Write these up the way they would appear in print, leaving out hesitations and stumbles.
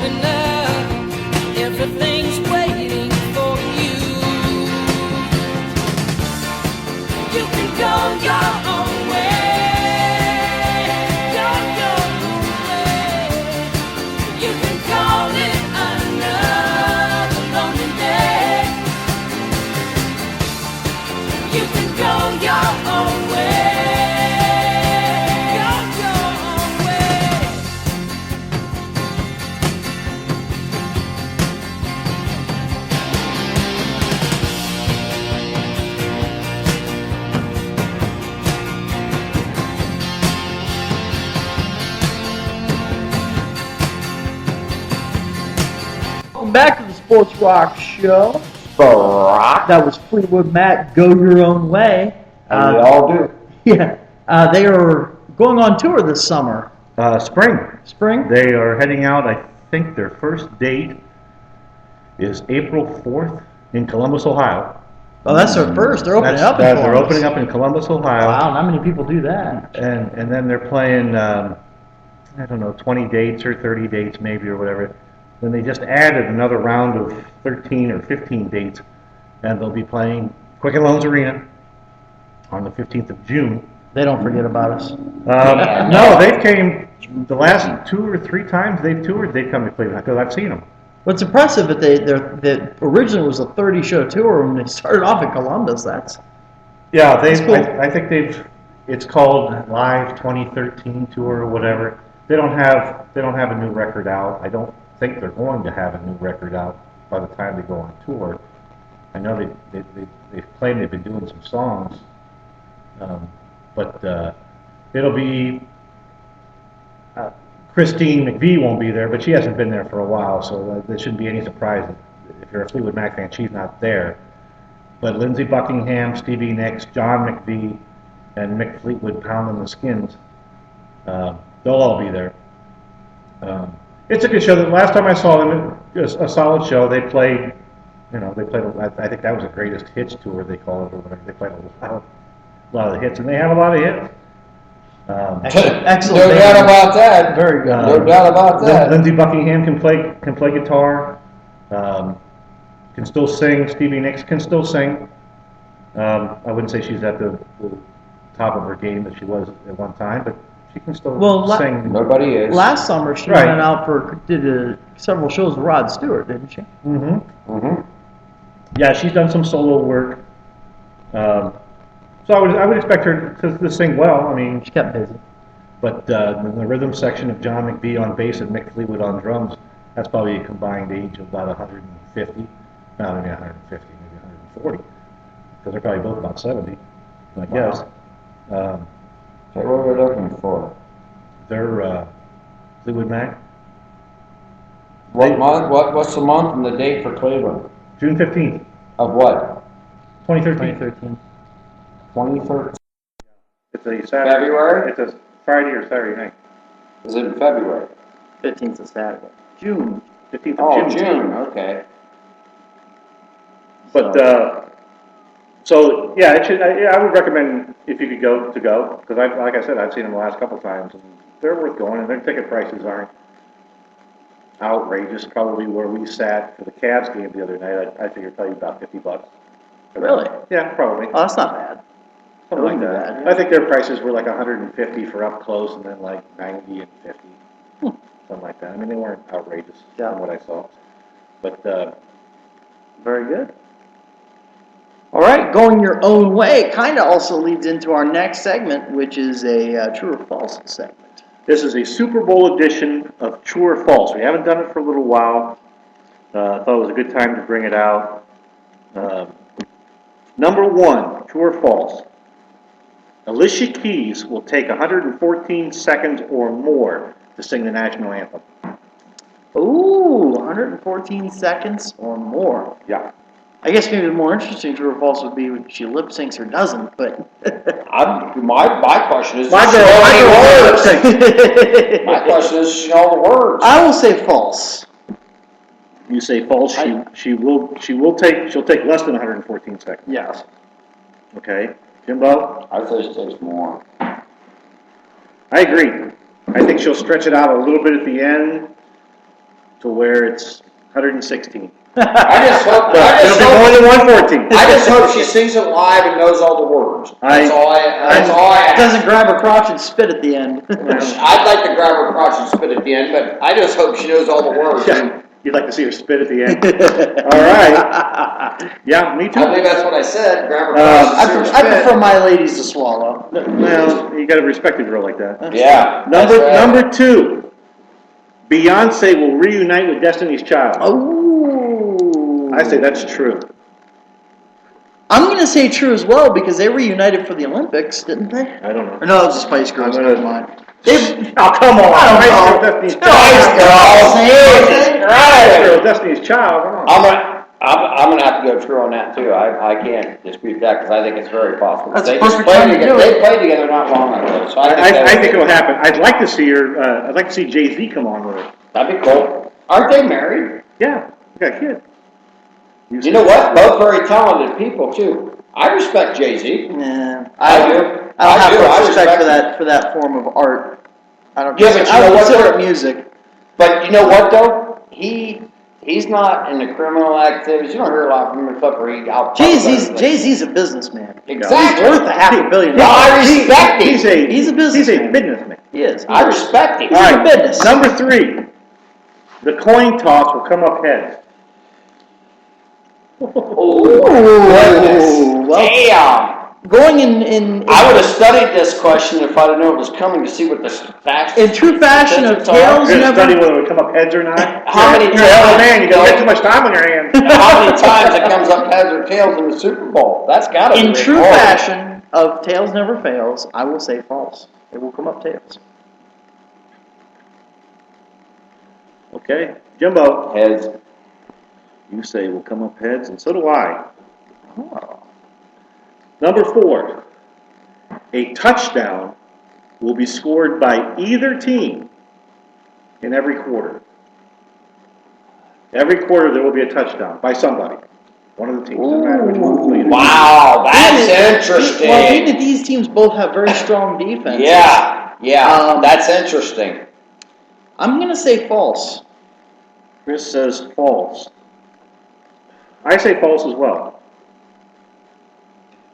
open up. Everything's waiting for you. You can go your own way. Go your own way. You can call it another lonely day. You can go your own way. Go your own way. Welcome back to the Sports Rock Show. Barack. That was Fleetwood Mac, Go Your Own Way. As we all do. Yeah, they are going on tour this summer. Spring. Spring? They are heading out. I think their first date is April 4th in Columbus, Ohio. Oh, that's their first. They're opening up in They're Columbus. opening up in Columbus, Ohio. Wow, not many people do that. And then they're playing, I don't know, 20 dates or 30 dates maybe or whatever. Then they just added another round of 13 or 15 dates, and they'll be playing Quicken Loans Arena on the 15th of June. They don't forget about us. No, they've came the last 2 or 3 times they've toured. They've come to Cleveland because I've seen them. What's impressive that that originally was a 30-show tour when they started off in Columbus. Yeah, That's cool. I think it's called Live 2013 Tour or whatever. They don't have a new record out. I don't think they're going to have a new record out by the time they go on tour. I know they've claimed they've been doing some songs, but it'll be Christine McVie won't be there, but she hasn't been there for a while, so there shouldn't be any surprise if you're a Fleetwood Mac fan, she's not there. But Lindsey Buckingham, Stevie Nicks, John McVie, and Mick Fleetwood pounding the skins, they'll all be there. It's a good show. The last time I saw them, it was a solid show. They played, I think that was the greatest hits tour, they call it, or whatever. They played a lot of the hits, and they have a lot of hits. Excellent. No band. doubt about that. Very good. No doubt about that. Lindsey Buckingham can play guitar, can still sing. Stevie Nicks can still sing. I wouldn't say she's at the top of her game that she was at one time, but she can still sing. Nobody is. Last summer, she Right. went out did several shows with Rod Stewart, didn't she? Mm-hmm. Yeah, she's done some solo work. So I would expect her to sing well. I mean, She kept busy. but in the rhythm section of John McVie on bass and Mick Fleetwood on drums, that's probably a combined age of about 150. No, maybe 150, maybe 140, because they're probably both about 70, I guess. So what are we looking for? They're Fleetwood Mac. What month? What's the month and the date for Cleveland? June 15th, Of what? 2013. 2013. 2013. It's a Saturday. February? It's a Friday or Saturday night. Is it in February? 15th is Saturday. June. 15th of Oh, June. June. Okay. But so yeah, I would recommend if you could go because like I said, I've seen them the last couple times and they're worth going, and their ticket prices aren't outrageous. Probably where we sat for the Cavs game the other night, I figured probably about $50. Really? Yeah, probably. Oh, that's not bad. Something like wouldn't be that. bad. I think their prices were like 150 for up close, and then like 90 and 50, something like that. I mean, they weren't outrageous Yeah. from what I saw. But Very good. All right, going your own way kind of also leads into our next segment, which is a true or false segment. this is a Super Bowl edition of True or False. We haven't done it for a little while. I thought it was a good time to bring it out. Number 1, true or false? Alicia Keys will take 114 seconds or more to sing the national anthem. Ooh, 114 seconds or more. Yeah. I guess maybe the more interesting true or false would be when she lip syncs or doesn't, but My question is, My does she girl, know my any girl words? lip sync. My question is, does she know the words? I will say false. You say false. She'll take less than 114 seconds. Yes. Okay, Jimbo. I say she takes more. I agree. I think she'll stretch it out a little bit at the end to where it's 116. I just hope, It'll be more than 114. I just hope she sings it live and knows all the words. That's all I ask. Doesn't grab her crotch and spit at the end. I'd like to grab her crotch and spit at the end, but I just hope she knows all the words. Yeah, you'd like to see her spit at the end. All right. Yeah, me too. I believe that's what I said, grab her crotch and see her I spit. prefer my ladies to swallow. Well, you got to respect a girl like that. Yeah. that's right. Number 2, Beyonce will reunite with Destiny's Child. Oh. I say that's true. I'm going to say true as well because they reunited for the Olympics, didn't they? I don't know. Or no, it was the Spice Girls. I'm gonna- Never mind. They, Oh, come on. I don't know. Destiny's Spice Child. Girls. Spice Girls, Destiny's Child. Come on. I'm gonna have to go true on that too. I can't dispute that because I think it's very possible. That's They the just perfect played time to together. do it. They played together not long ago, so I think it'll happen. I'd like to see her. I'd like to see Jay-Z come on with her. that'd be cool. Aren't they married? Yeah, they got a kid. You know what? Both very talented people too. I respect Jay-Z. yeah, I do. I don't I have do. I much respect respect for that form of art. I don't. Yeah, but you I know don't what, consider though? it music. But you know what though? He's not in the criminal activities. You don't hear a lot from him except for he out. Jay-Z's a businessman. Exactly. He's worth $500 million. No, I respect him. He's a businessman. He's a businessman. He is. I respect him. He's All in right, business. Number 3, the coin toss will come up heads. Oh, Ooh, well, damn. going in I would have studied this question if I'd have known it was coming to see what the facts. in true fashion of Tails You're gonna study never. whether it would come up heads or not. How many You're a hell of a times, man. You Bill? don't get too much time on your hands. How many times it comes up heads or tails in the Super Bowl? That's gotta be In true recorded. fashion of Tails never fails, I will say false. It will come up tails. Okay, Jimbo. Heads. You say will come up heads, and so do I. Oh. Number 4, a touchdown will be scored by either team in every quarter. Every quarter there will be a touchdown by somebody. One of the teams, doesn't matter which one. Wow, that's Well, interesting. being that these teams both have very strong defenses. Yeah, that's interesting. I'm going to say false. Chris says false. I say false as well.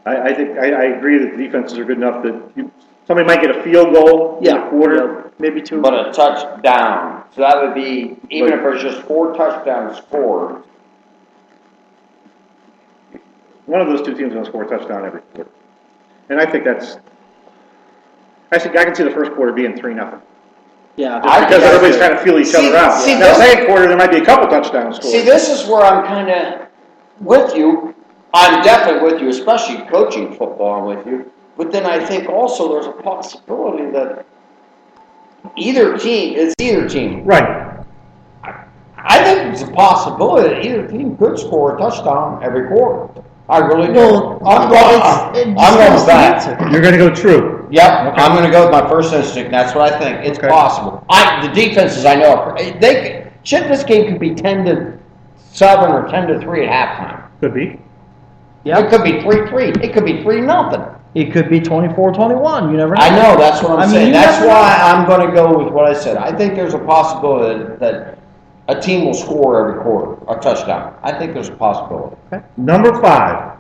I think I agree that the defenses are good enough that somebody might get a field goal in a quarter. Maybe two. But a touchdown. So that would be, even if there's just 4 touchdowns scored, One of those two teams is going to score a touchdown every quarter. And I think that's... I can see the first quarter being 3-0. Yeah. Because everybody's kind of feel each other out. see, Now, the this- second quarter, there might be a couple touchdowns scored. see, this is where I'm kind of with you. I'm definitely with you, especially coaching football, I'm with you. But then I think also there's a possibility that either team. Right. I think it's a possibility that either team could score a touchdown every quarter. I really do. Well, I'm going with that. You're going to go true. Yep, Okay. I'm going to go with my first instinct. That's what I think. It's Okay. possible. The defenses I know, this game could be 10-7 or 10-3 at halftime. Could be. It could be 3-3. It could be 3-0. It could be 24-21. You never know. I know. That's what I'm I mean, saying. you That's never why know. I'm going to go with what I said. I think there's a possibility that a team will score every quarter a touchdown. I think there's a possibility. Number 5,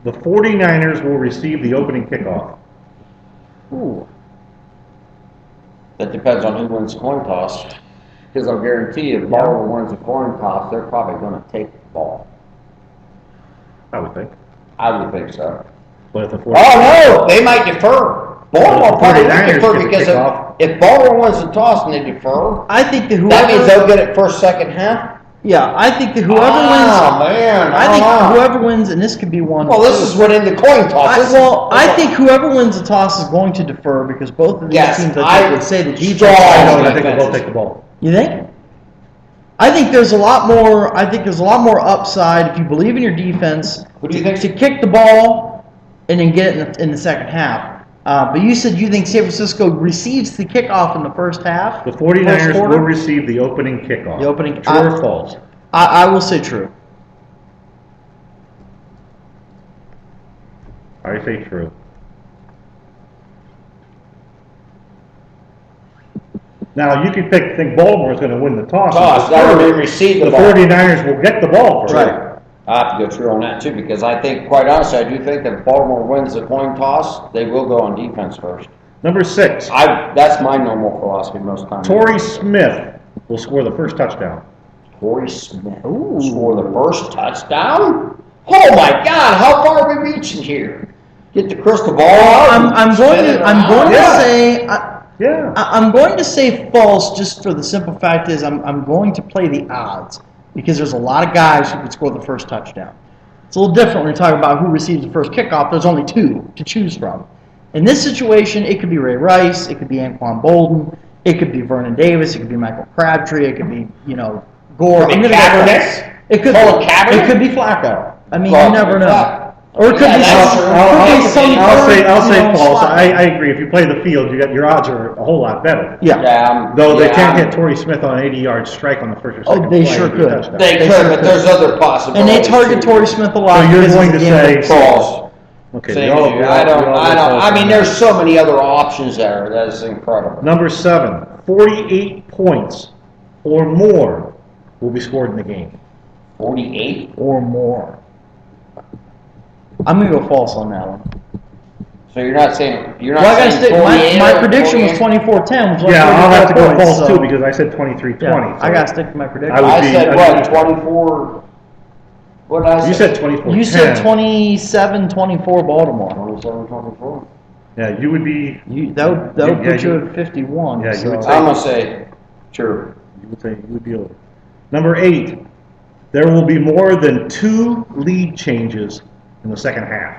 the 49ers will receive the opening kickoff. Ooh. That depends on who wins the coin toss. Because I'll guarantee you, if Baltimore wins the coin toss, they're probably going to take the ball. I would think. I would think so. But if the Oh, no, they might defer. Baltimore probably would 49ers defer get the because kickoff. if Baltimore wins the toss and they defer, I think that that whoever. means they'll get it first, second half? Yeah, I think that whoever Oh, wins. man. I think don't know. whoever wins, and this could be one. Well, this is what in the coin toss. I think whoever wins the toss is going to defer because both of these Yes, teams, I I think, would say the defense. strong- I know, and I defenses. think they'll both take the ball. You think? I think there's a lot more. I think there's a lot more upside if you believe in your defense. What do you think? To kick the ball and then get it in the second half. But you said you think San Francisco receives the kickoff in the first half. The 49ers first quarter? will receive the opening kickoff. The opening- True or false? I will say true. I say true. Now, you could think Baltimore's gonna win the toss. Toss, that would receive the The ball. 49ers will get the ball first. Right. I have to go true on that too, because I think, quite honestly, I do think that if Baltimore wins the coin toss, they will go on defense first. Number 6, That's my normal philosophy most times. Torrey Smith will score the first touchdown. Torrey Smith score the first touchdown? Oh my God, how far are we reaching here? Get the crystal ball out. I'm going spin it to, I'm going around. to say, Yeah. I'm going to say false just for the simple fact is I'm going to play the odds because there's a lot of guys who could score the first touchdown. It's a little different when you're talking about who receives the first kickoff. There's only 2 to choose from. In this situation, it could be Ray Rice, it could be Anquan Bolden, it could be Vernon Davis, it could be Michael Crabtree, it could be, Gore. Could be I'm gonna go Kaepernick? false. It could Colin Kaepernick? It could be Flacco. I mean, Well, you never know. Flacco. Or it could Yeah, be that's some. true. I'll say false. slot. I agree. If you play the field, your odds are a whole lot better. Yeah. Though they yeah, can't hit Torrey Smith on an 80-yard strike on the first or Oh, second they play sure and do a could. touchdown. They They could, sure but could. there's other possibilities. And they target too. Torrey Smith a lot. So you're because going it's to the game of say the False. Okay. Same we all- as you. we all- I we all don't, go I false mean, on there's that. so many other options there. That is incredible. Number 7, 48 points or more will be scored in the game. 48? or more. I'm gonna go false on that one. So you're not saying, Well, I gotta saying stick. 48 My or prediction was 48? 24-10. Which was Yeah, I'll have to go 34 false points, too so- because I said 23-20. Yeah, so I gotta stick to my prediction. I would I be- said I'd what, be- 24? What did I say? You said 24-10. You said 27-24 Baltimore. 27, 24. Yeah, you would be. That would Yeah, put you you- at 51. yeah, you so. would say- I'm gonna say, true. You would say you would be over. Number 8, there will be more than 2 lead changes in the second half.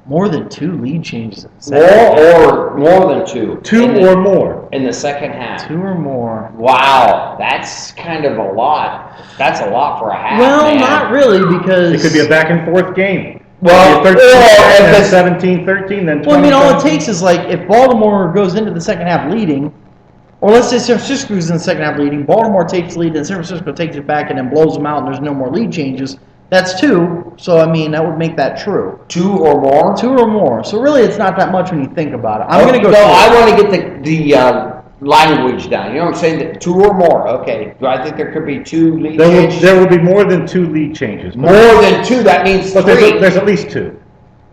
More than 2 lead changes. More than 2. 2 or more. In the second half. 2 or more. Wow, that's kind of a lot. That's a lot for a half, Well, man. not really because It could be a back and forth game. Well, It could be or 13, if then it's- 17-13, then 20. Well, I mean, all it takes is like if Baltimore goes into the second half leading, or let's say San Francisco's in the second half leading, Baltimore takes the lead, and San Francisco takes it back and then blows them out, and there's no more lead changes. That's 2. So I mean, that would make that true. 2 or more? 2 or more. So really, it's not that much when you think about it. I'm gonna go. No, 2. I want to get the language down. You know what I'm saying? That 2 or more. Okay. Do I think there could be 2 lead changes? There will be more than 2 lead changes. More than 2. That means But 3. there's at least 2.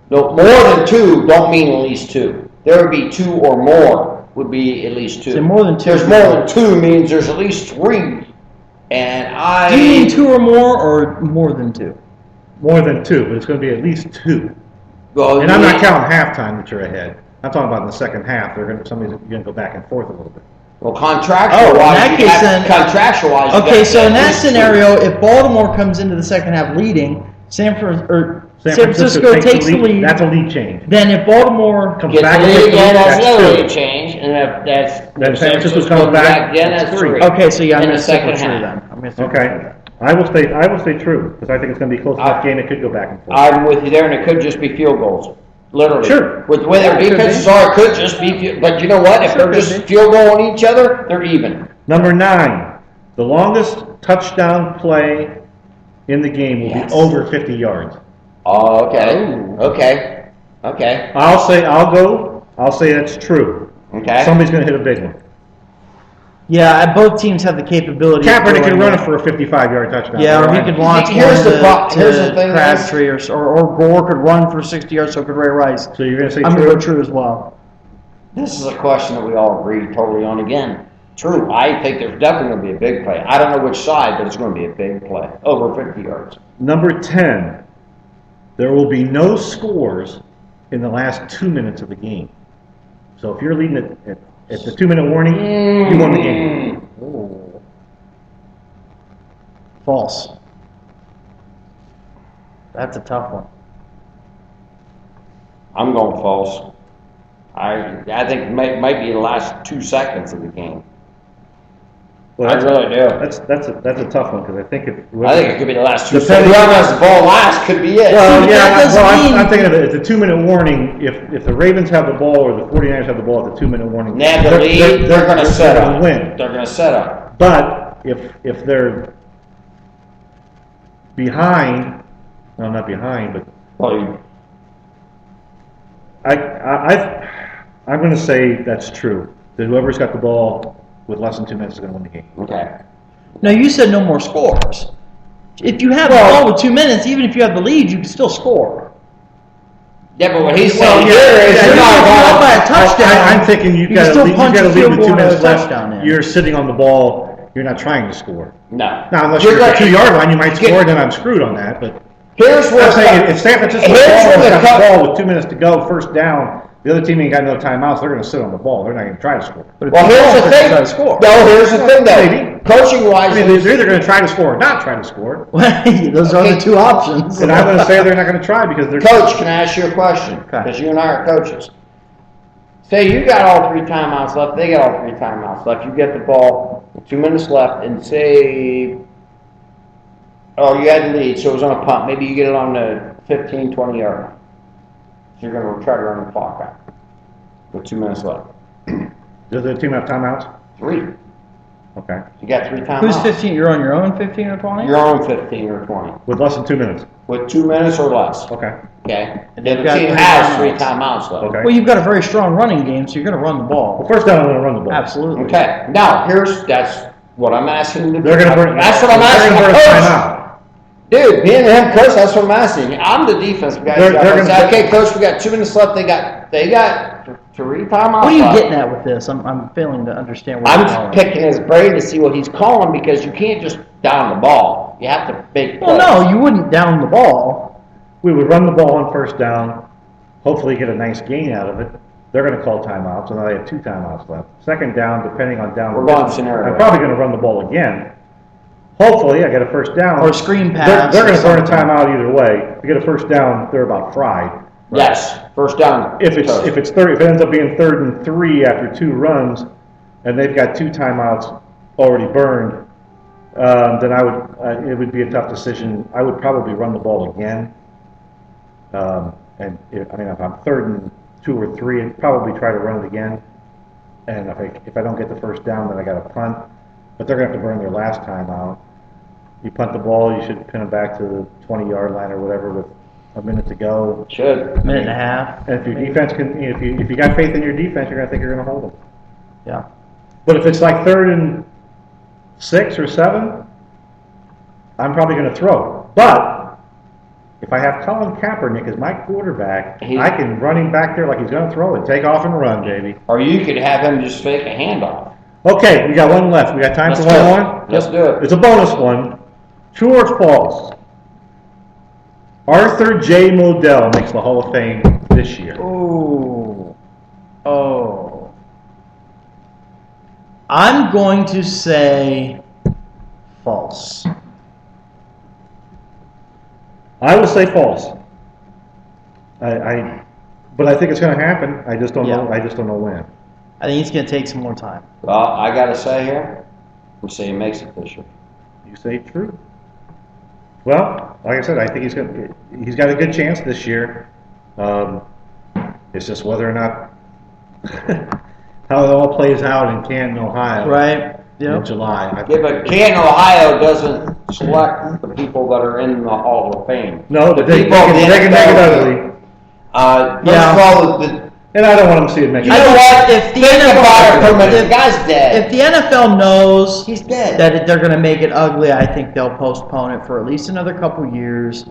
No, more than 2 don't mean at least 2. There would be 2 or more would be at least 2. So more than 2. There's more than 2 means there's at least 3. And I. Do you mean 2 or more, or more than 2? More than 2, but it's going to be at least 2. Well, And I'm yeah. not counting halftime that you're ahead. I'm talking about in the second half. Somebody's going to go back and forth a little bit. Well, contractual Oh, in wise, that you case have- then- contractual wise. Okay, so in that scenario, if Baltimore comes into the second half leading, San Francisco takes the lead. That's a lead change. Then if Baltimore Comes Get back the and lead takes the again, lead, that's that's another 2. lead change, and if that's. Then if San Francisco Francisco comes back, again, that's that's 3. 3. Okay, so yeah, I'm In gonna the stick with second true half. then. I'm gonna stick with Okay. true then. I will stay true because I think it's going to be close enough game. It could go back and forth. I'm with you there, and it could just be field goals, literally. Sure. With the way their Yeah, it could defenses be. are, it could just be, but you know what? If Sure, they're could just be. field goal on each other, they're even. Number 9, the longest touchdown play in the game will Yes. be over 50 yards. Oh, okay. I'll say that's true. Okay. Somebody's going to hit a big one. Yeah, both teams have the capability. of Kaepernick can doing run it. it for a 55-yard touchdown. Yeah, or he Right? could launch Here's one the here's the to thing is- Crabtree, or Gore could run for 60 yards, so could Ray Rice. So you're going to say I'm true? gonna go true as well. This is a question that we all agree totally on again. True. I think there's definitely going to be a big play. I don't know which side, but it's going to be a big play. Over 50 yards. Number 10, there will be no scores in the last 2 minutes of the game. So if you're leading at the 2-minute warning, you won the game. False. That's a tough one. I'm going false. I think it might be the last 2 seconds of the game. Well, I really do. That's a tough one because I think if I think it could be the last 2 Depending- seconds. Whoever has the ball last could be it. Well, but yeah, that doesn't mean- I'm thinking of it. It's a 2-minute warning. If the Ravens have the ball or the 49ers have the ball at the 2-minute warning, They have the lead, they're going to set gonna up. win. They're going to set up. But if they're behind, no, not behind, but Well, I'm going to say that's true. That whoever's got the ball with less than 2 minutes is going to win the game. Okay. Now, you said no more scores. If you have the ball with 2 minutes, even if you have the lead, you can still score. Yeah, but what he's Well, saying yeah, here is yeah, you're you're not not going by a touchdown. I'm thinking You you've can got to still lead, punch a with field 2 goal and a minutes left. touchdown in. You're sitting on the ball. You're not trying to score. No. Now, unless You're you're at the gonna- 2-yard line, you might score, then I'm screwed on that. But Here's where I'm saying if San Francisco here's where got the the ball with 2 minutes to go, first down, the other team ain't got no timeouts, they're going to sit on the ball. They're not going to try to score. But if Well, you here's don't, the they're thing. gonna score. No, here's the thing though. Maybe. Coaching I wise, mean, they're either going to try to score or not try to score. Those are the two options. And I'm going to say they're not going to try because they're. Coach, can I ask you a question? Okay. Because you and I are coaches. Say you got all 3 timeouts left, they got all 3 timeouts left. You get the ball, with 2 minutes left, and say, oh, you had the lead, so it was on a punt. Maybe you get it on the 15, 20 yard line. So you're going to try to run the clock out with 2 minutes left. Does the team have timeouts? 3. Okay. You got 3 timeouts. Who's 15? You're on your own 15 or 20? Your own 15 or 20. With less than 2 minutes. With 2 minutes or less. Okay. Okay? And The they've other got team 3 has 3 timeouts. timeouts left. Okay. Well, you've got a very strong running game, so you're going to run the Well, ball. first down, I'm going to run the ball. Absolutely. Okay, now, that's what I'm asking you to do. They're going to burn. That's what I'm They're asking going to the burn a coach. timeout. Dude, me and him, coach, that's what I'm asking. I'm the defensive guy. They're I gonna- say, okay, coach, we got 2 minutes left. They got 3 timeouts What are you left. getting at with this? I'm failing to understand what you're I'm calling. picking his brain to see what he's calling because you can't just down the ball. You have to make Well, no, you wouldn't down the ball. We would run the ball on first down, hopefully get a nice gain out of it. They're going to call timeouts, and now they have 2 timeouts left. Second down, depending on down. We're going scenario. I'm probably going to run the ball again. Hopefully, I get a first down. Or a screen They're pass. going to or burn a something. timeout either way. If you get a first down, they're about fried. Yes, first down. If it's coach. if it's 30, if it ends up being 3rd and 3 after 2 runs, and they've got 2 timeouts already burned, then it would be a tough decision. I would probably run the ball again. If I'm 3rd and 2 or 3, I'd probably try to run it again. And if I don't get the first down, then I got to punt. But they're going to have to burn their last timeout. You punt the ball, you should pin it back to the 20-yard line or whatever with a minute to go. Should. Minute and a half. And if your defense if you got faith in your defense, you're going to think you're going to hold them. Yeah. But if it's like 3rd and 6 or 7, I'm probably going to throw. But if I have Colin Kaepernick as my quarterback, I can run him back there like he's going to throw it. Take off and run, baby. Or you could have him just fake a handoff. Okay, we got one left. We got time for Let's do one it. more? Let's do it. It's a bonus one. True or false? Arthur J. Modell makes the Hall of Fame this year. Oh. Oh. I'm going to say false. I will say false. But I think it's going to happen. I just don't know. Yeah. I just don't know when. I think it's going to take some more time. Well, I gotta say here, I'm saying he makes it this year. You say true. Well, like I said, I think he's got a good chance this year. It's just whether or not how it all plays out in Canton, Ohio, Right? in Yep. July. Yeah, but Canton, Ohio doesn't select the people that are in the Hall of Fame. No, but they people in the can make it NFL ugly. First Yeah. of all, the And I don't want them to see it make you it know ugly. what? If the Think about it for a minute. if- The guy's dead. If the NFL knows He's dead. that they're going to make it ugly, I think they'll postpone it for at least another couple years.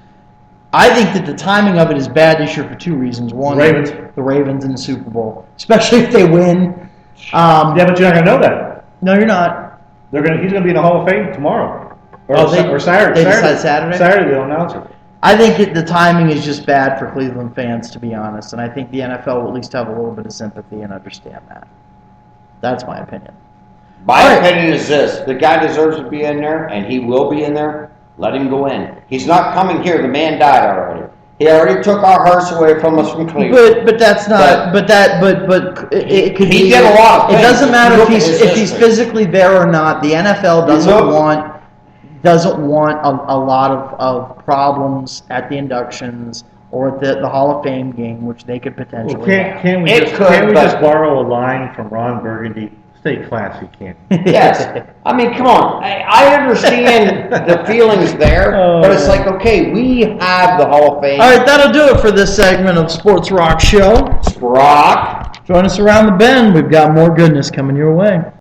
I think that the timing of it is bad this year for 2 reasons. One, Ravens. the Ravens in the Super Bowl, especially if they win. Yeah, but you're not going to know that. No, you're not. He's going to be in the Hall of Fame tomorrow. Or, Oh, they- or Saturday. they decide Saturday? Saturday they'll announce it. I think the timing is just bad for Cleveland fans, to be honest, and I think the NFL will at least have a little bit of sympathy and understand that. That's my opinion. My All right. opinion is this: the guy deserves to be in there, and he will be in there. Let him go in. He's not coming here. The man died already. He already took our hearts away from us from Cleveland. But that's not. But it could He be. did a lot of It things. doesn't If matter you if look at he's his history. physically there or not. The NFL look- doesn't want a lot of problems at the inductions or at the Hall of Fame game, which they could potentially. Well, can't we It just could, can't we but- just borrow a line from Ron Burgundy? Stay classy, can't you? Yes. I mean, come on. I understand the feelings there, but it's like, okay, we have the Hall of Fame. All right, that'll do it for this segment of Sports Rock Show. Rock. Join us around the bend. We've got more goodness coming your way.